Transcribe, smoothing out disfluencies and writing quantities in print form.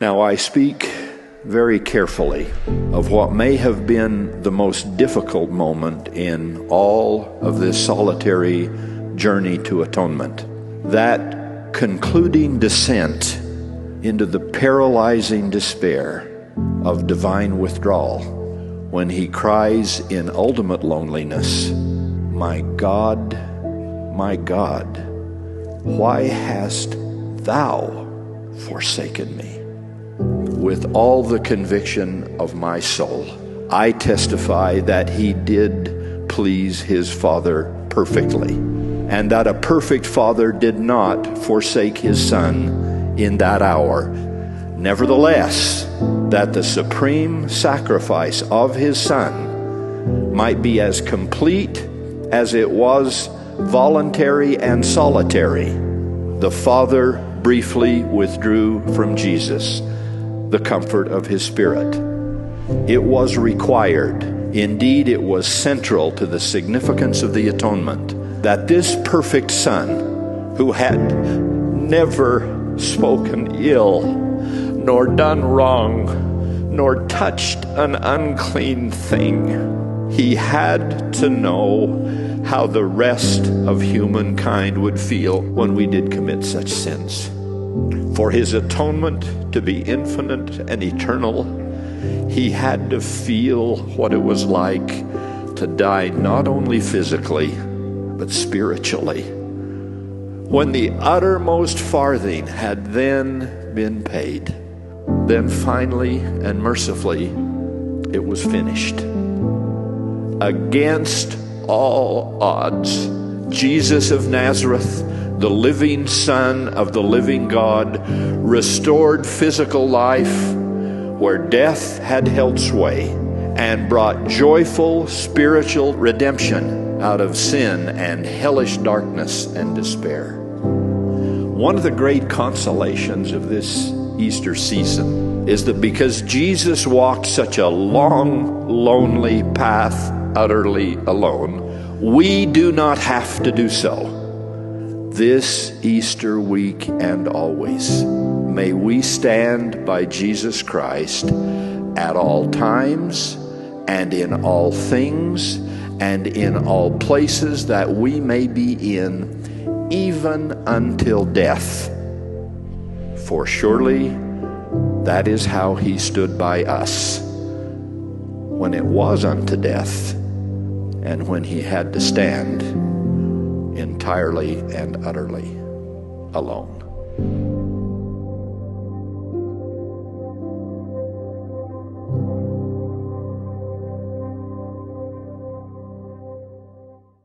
Now I speak very carefully of what may have been the most difficult moment in all of this solitary journey to atonement. That concluding descent into the paralyzing despair of divine withdrawal, when he cries in ultimate loneliness, my God, why hast thou forsaken me?" With all the conviction of my soul, I testify that he did please his Father perfectly, and that a perfect Father did not forsake his Son in that hour. Nevertheless, that the supreme sacrifice of his Son might be as complete as it was voluntary and solitary, the Father briefly withdrew from Jesus the comfort of his Spirit. It was required, indeed it was central to the significance of the atonement, that this perfect Son, who had never spoken ill, nor done wrong, nor touched an unclean thing, he had to know how the rest of humankind would feel when we did commit such sins. For his atonement to be infinite and eternal, he had to feel what it was like to die not only physically, but spiritually. When the uttermost farthing had then been paid, then finally and mercifully it was finished. Against all odds, Jesus of Nazareth, the living Son of the living God, restored physical life where death had held sway, and brought joyful spiritual redemption out of sin and hellish darkness and despair. One of the great consolations of this Easter season is that because Jesus walked such a long, lonely path utterly alone, we do not have to do so. This Easter week and always, may we stand by Jesus Christ at all times and in all things and in all places that we may be in, even until death. For surely that is how he stood by us when it was unto death, and when he had to stand entirely and utterly alone.